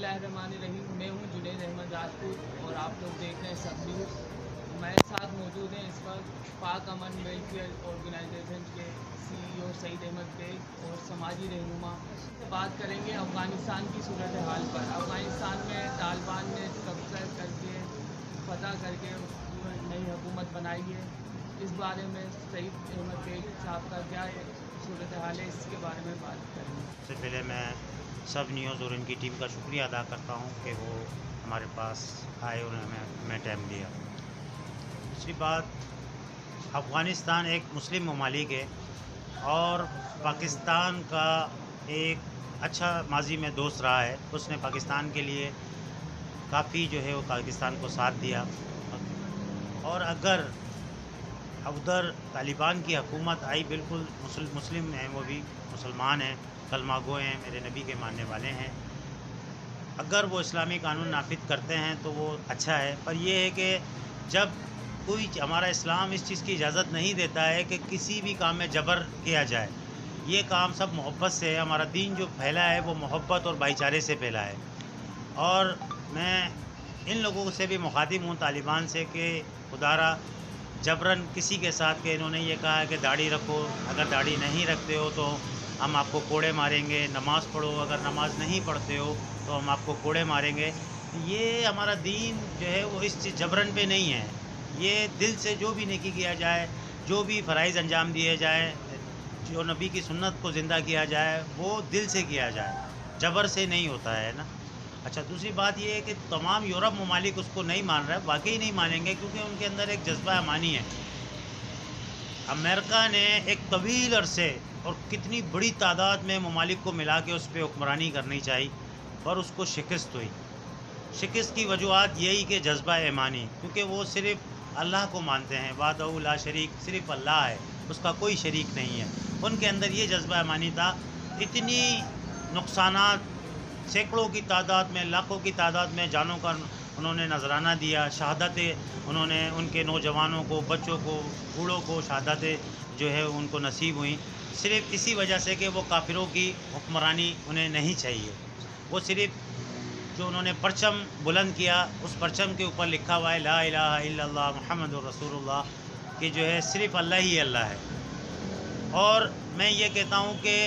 बिस्मिल्लाहिर्रहमानिर्रहीम। मैं हूँ जुनैद अहमद राजपूत और आप लोग देख रहे हैं सब न्यूज़। हमारे साथ मौजूद हैं इस वक्त पाक अमन वेलफेयर ऑर्गेनाइजेशन के CEO सईद अहमद बेग और समाजी रहनुमा। बात करेंगे अफ़गानिस्तान की सूरत हाल पर। अफ़गानिस्तान में तालिबान ने कब्जा करके फतह करके नई हुकूमत बनाई है। इस बारे में सईद अहमद बेग साहब का क्या सूरत हाल है, इसके बारे में बात करेंगे। सबसे पहले मैं सब न्यूज़ और इनकी टीम का शुक्रिया अदा करता हूं कि वो हमारे पास आए और हमें टाइम दिया। दूसरी बात, अफ़गानिस्तान एक मुस्लिम ममालिक है और पाकिस्तान का एक अच्छा माजी में दोस्त रहा है। उसने पाकिस्तान के लिए काफ़ी जो है वो पाकिस्तान को साथ दिया। और अगर उधर तालिबान की हुकूमत आई, बिल्कुल मुस्लिम हैं, वो भी मुसलमान हैं, कलमा गो हैं, मेरे नबी के मानने वाले हैं। अगर वो इस्लामी कानून नाफिज करते हैं तो वो अच्छा है, पर यह है कि जब कोई हमारा इस्लाम इस चीज़ की इजाज़त नहीं देता है कि किसी भी काम में जबर किया जाए। ये काम सब मोहब्बत से है। हमारा दीन जो फैला है वो मोहब्बत और भाईचारे से फैला है। और मैं इन लोगों से भी मुखातिब हूँ, तालिबान से, कि खुदारा जबरन किसी के साथ के इन्होंने ये कहा है कि दाढ़ी रखो, अगर दाढ़ी नहीं रखते हो तो हम आपको कोड़े मारेंगे, नमाज़ पढ़ो, अगर नमाज़ नहीं पढ़ते हो तो हम आपको कोड़े मारेंगे। ये हमारा दीन जो है वो इस चीज़ जबरन पे नहीं है। ये दिल से जो भी नेकी किया जाए, जो भी फ़राइज़ अंजाम दिए जाए, जो नबी की सुन्नत को ज़िंदा किया जाए, वो दिल से किया जाए, जबर से नहीं होता है ना। अच्छा, दूसरी बात ये है कि तमाम यूरोप ममालिक उसको नहीं मान रहा है, वाकई नहीं मानेंगे, क्योंकि उनके अंदर एक जज्बा अमानी है। अमेरिका ने एक तवील अरसे और कितनी बड़ी तादाद में ममालिक को मिला के उस पर हुक्मरानी करनी चाहिए, पर उसको शिकस्त हुई। शिकस्त की वजूहत यही कि जज्बा ईमानी, क्योंकि वो सिर्फ़ अल्लाह को मानते हैं, वादहू ला शरीक, सिर्फ़ अल्लाह है, उसका कोई शरीक नहीं है। उनके अंदर ये जज्बा ईमानी था। इतनी नुकसानात, सैकड़ों की तादाद में, लाखों की तादाद में जानों का उन्होंने नजराना दिया, शहादतें उन्होंने उनके नौजवानों को, बच्चों को, बूढ़ों को शहादतें जो है उनको नसीब हुई, सिर्फ़ इसी वजह से कि वो काफिरों की हुक्मरानी उन्हें नहीं चाहिए। वो सिर्फ़ जो उन्होंने परचम बुलंद किया, उस परचम के ऊपर लिखा हुआ है ला इलाहा इल्लल्लाह मुहम्मदुर रसूलुल्लाह, कि जो है सिर्फ़ अल्लाह ही अल्लाह है। और मैं ये कहता हूँ कि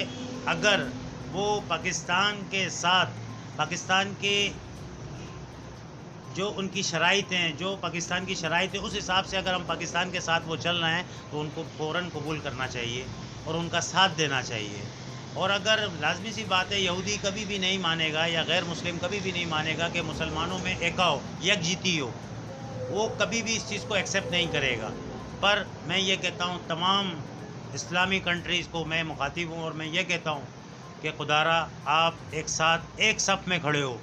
अगर वो पाकिस्तान के साथ, पाकिस्तान के जो उनकी शराइत हैं, जो पाकिस्तान की शराइत है, उस हिसाब से अगर हम पाकिस्तान के साथ वो चल रहे हैं तो उनको फ़ौरन कबूल करना चाहिए और उनका साथ देना चाहिए। और अगर लाजमी सी बात है, यहूदी कभी भी नहीं मानेगा या गैर मुस्लिम कभी भी नहीं मानेगा कि मुसलमानों में एकाओ, यकजीती हो, वो कभी भी इस चीज़ को एक्सेप्ट नहीं करेगा। पर मैं ये कहता हूँ, तमाम इस्लामी कंट्रीज़ को मैं मुखातिब हूँ और मैं ये कहता हूँ कि खुदारा आप एक साथ एक सफ़ में खड़े हो,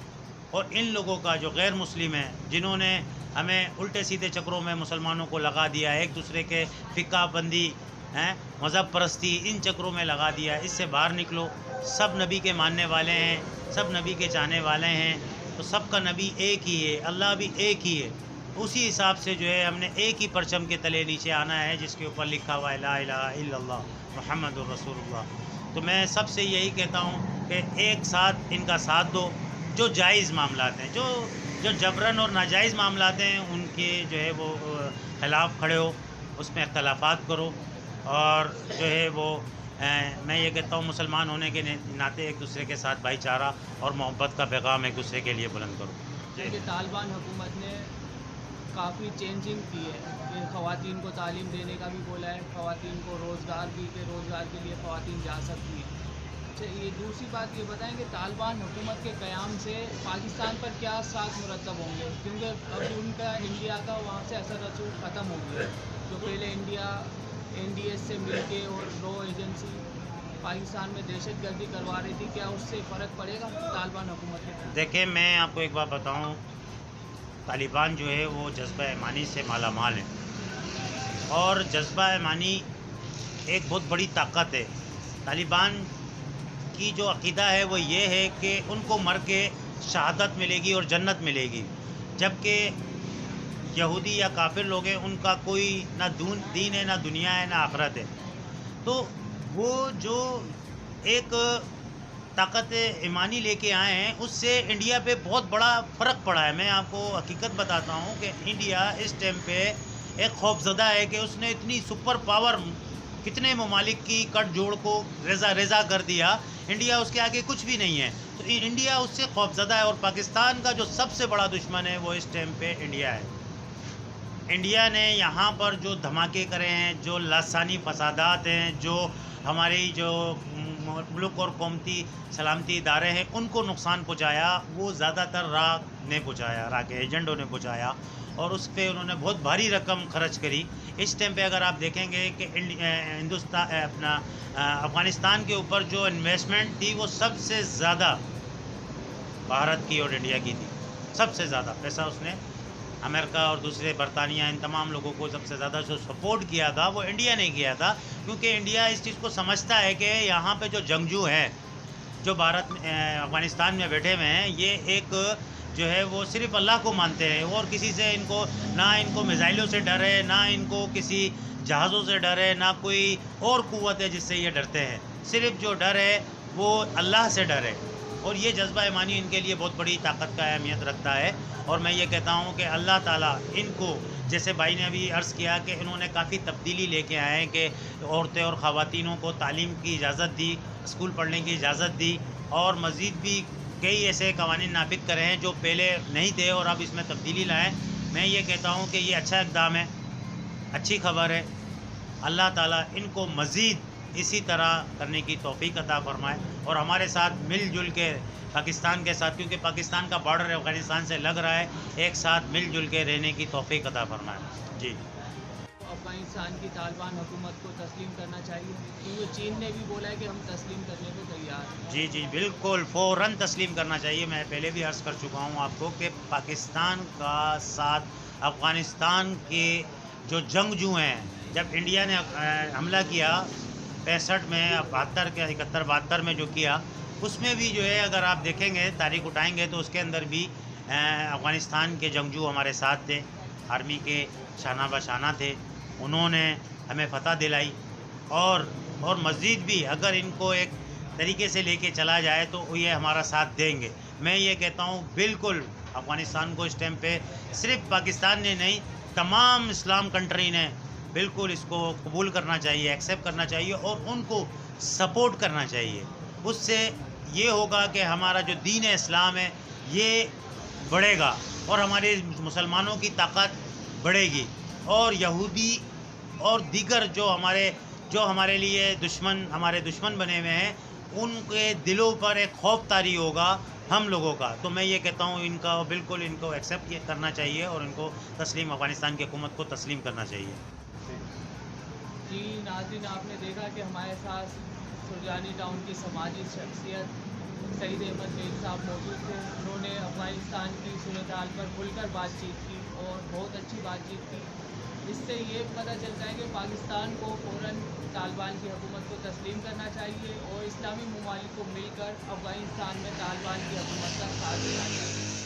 और इन लोगों का जो गैर मुस्लिम हैं, जिन्होंने हमें उल्टे सीधे चक्रों में मुसलमानों को लगा दिया, एक दूसरे के फ़िक़ा बंदी हैं, मज़हब परस्ती, इन चक्रों में लगा दिया, इससे बाहर निकलो। सब नबी के मानने वाले हैं, सब नबी के चाहने वाले हैं, तो सबका नबी एक ही है, अल्लाह भी एक ही है। उसी हिसाब से जो है हमने एक ही परचम के तले नीचे आना है, जिसके ऊपर लिखा हुआ है ला इलाहा इल्लल्लाह मुहम्मदुर रसूलुल्लाह। तो मैं सबसे यही कहता हूँ कि एक साथ इनका साथ दो। जो जायज़ मामलात हैं, जो जबरन और नाजायज़ मामलात हैं, उनके जो है वो ख़िलाफ़ खड़े हो, उसमें इख्तलाफात करो। और जो है वो मैं ये कहता हूँ, मुसलमान होने के नाते एक दूसरे के साथ भाईचारा और मोहब्बत का पैगाम एक दूसरे के लिए बुलंद करो। देखिए, तालिबान हुकूमत ने काफ़ी चेंजिंग की है कि ख़वातीन को तालीम देने का भी बोला है, ख़वातीन को रोज़गार भी, के रोज़गार के लिए ख़वातीन जा सकती हैं। अच्छा, ये दूसरी बात ये बताएं कि तालिबान हुकूमत के क़याम से पाकिस्तान पर क्या साथ मुरतब होंगे, क्योंकि अब उनका इंडिया का वहाँ से असर रसूख ख़त्म हो गया। जो पहले इंडिया NDS से मिलके और रो एजेंसी पाकिस्तान में दहशतगर्दी करवा रही थी, क्या उससे फ़र्क पड़ेगा तालिबान हुकूमत के? देखिए, मैं आपको एक बात बताऊँ, तालिबान जो है वो जज्बा ईमानी से माला माल है, और जज्बा ईमानी एक बहुत बड़ी ताकत है। तालिबान की जो अक़ीदा है वो ये है कि उनको मर के शहादत मिलेगी और जन्नत मिलेगी, जबकि यहूदी या काफिर लोग हैं, उनका कोई ना दीन है, ना दुनिया है, ना आखरत है। तो वो जो एक طاقت ایمانی لے کے آئے ہیں اس سے انڈیا پہ بہت بڑا فرق پڑا ہے. میں آپ کو حقیقت بتاتا ہوں کہ انڈیا اس ٹائم پہ ایک خوفزدہ ہے کہ اس نے اتنی سپر پاور کتنے ممالک کی کٹ جوڑ کو ریزا کر دیا. انڈیا اس کے آگے کچھ بھی نہیں ہے. تو انڈیا اس سے خوفزدہ ہے اور پاکستان کا جو سب سے بڑا دشمن ہے وہ اس ٹائم پہ انڈیا ہے. انڈیا نے یہاں پر جو دھماکے کرے ہیں, جو لاسانی فسادات ہیں, جو ہماری جو ملک اور قومتی سلامتی ادارے ہیں ان کو نقصان پہنچایا, وہ زیادہ تر راہ نے پہنچایا, راہ کے ایجنٹوں نے پہنچایا اور اس پہ انہوں نے بہت بھاری رقم خرچ کری. اس ٹائم پہ اگر آپ دیکھیں گے کہ افغانستان کے اوپر جو انویسٹمنٹ تھی وہ سب سے زیادہ بھارت کی اور انڈیا کی تھی. سب سے زیادہ پیسہ اس نے امریکہ اور دوسرے برطانیہ ان تمام لوگوں کو سب سے زیادہ جو سپورٹ کیا تھا وہ انڈیا نے کیا تھا, کیونکہ انڈیا اس چیز کو سمجھتا ہے کہ یہاں پہ جو جنگجو ہیں جو افغانستان میں بیٹھے ہوئے ہیں یہ ایک جو ہے وہ صرف اللہ کو مانتے ہیں اور کسی سے نہ ان کو میزائلوں سے ڈر ہے, نہ ان کو کسی جہازوں سے ڈر ہے, نہ کوئی اور قوت ہے جس سے یہ ڈرتے ہیں. صرف جو ڈر ہے وہ اللہ سے ڈر ہے اور یہ جذبہ ایمانی ان کے لیے بہت بڑی طاقت کا اہمیت رکھتا ہے. اور میں یہ کہتا ہوں کہ اللہ تعالیٰ ان کو, جیسے بھائی نے ابھی عرض کیا کہ انہوں نے کافی تبدیلی لے کے آئے ہیں کہ عورتیں اور خواتینوں کو تعلیم کی اجازت دی, اسکول پڑھنے کی اجازت دی اور مزید بھی کئی ایسے قوانین نافذ کرے ہیں جو پہلے نہیں تھے اور اب اس میں تبدیلی لائیں. میں یہ کہتا ہوں کہ یہ اچھا اقدام ہے, اچھی خبر ہے. اللہ تعالیٰ ان کو مزید اسی طرح کرنے کی توفیق عطا فرمائے اور ہمارے ساتھ مل جل کے پاکستان کے ساتھ, کیونکہ پاکستان کا بارڈر افغانستان سے لگ رہا ہے, ایک ساتھ مل جل کے رہنے کی توفیق عطا فرمائے. جی افغانستان کی طالبان حکومت کو تسلیم کرنا چاہیے, کیونکہ چین نے بھی بولا ہے کہ ہم تسلیم کرنے کو تیار ہیں. جی بالکل فوراً تسلیم کرنا چاہیے. میں پہلے بھی عرض کر چکا ہوں آپ کو کہ پاکستان کا ساتھ افغانستان کے جو جنگجو ہیں, جب انڈیا نے حملہ کیا 65 میں 71-72 میں جو کیا, اس میں بھی جو ہے اگر آپ دیکھیں گے تاریخ اٹھائیں گے تو اس کے اندر بھی افغانستان کے جنگجو ہمارے ساتھ تھے, آرمی کے شانہ بشانہ تھے, انہوں نے ہمیں فتح دلائی اور مزید بھی اگر ان کو ایک طریقے سے لے کے چلا جائے تو یہ ہمارا ساتھ دیں گے. میں یہ کہتا ہوں بالکل افغانستان کو اس ٹائم پہ صرف پاکستان نے نہیں تمام اسلام کنٹری نے بالکل اس کو قبول کرنا چاہیے, ایکسیپٹ کرنا چاہیے اور ان کو سپورٹ کرنا چاہیے. اس سے یہ ہوگا کہ ہمارا جو دین اسلام ہے یہ بڑھے گا اور ہمارے مسلمانوں کی طاقت بڑھے گی اور یہودی اور دیگر جو ہمارے لیے ہمارے دشمن بنے ہوئے ہیں ان کے دلوں پر ایک خوف طاری ہوگا ہم لوگوں کا. تو میں یہ کہتا ہوں ان کو ایکسیپٹ کرنا چاہیے اور ان کو افغانستان کی حکومت کو تسلیم کرنا چاہیے. جی ناظرین, آپ نے دیکھا کہ ہمارے ساتھ سرجانی ٹاؤن کی سماجی شخصیت سعید احمد بیگ صاحب موجود تھے. انہوں نے افغانستان کی صورتحال پر کھل کر بات چیت کی اور بہت اچھی بات چیت کی. اس سے یہ پتہ چلتا ہے کہ پاکستان کو فوراً طالبان کی حکومت کو تسلیم کرنا چاہیے اور اسلامی ممالک کو مل کر افغانستان میں طالبان کی حکومت کا ساتھ دینا چاہیے.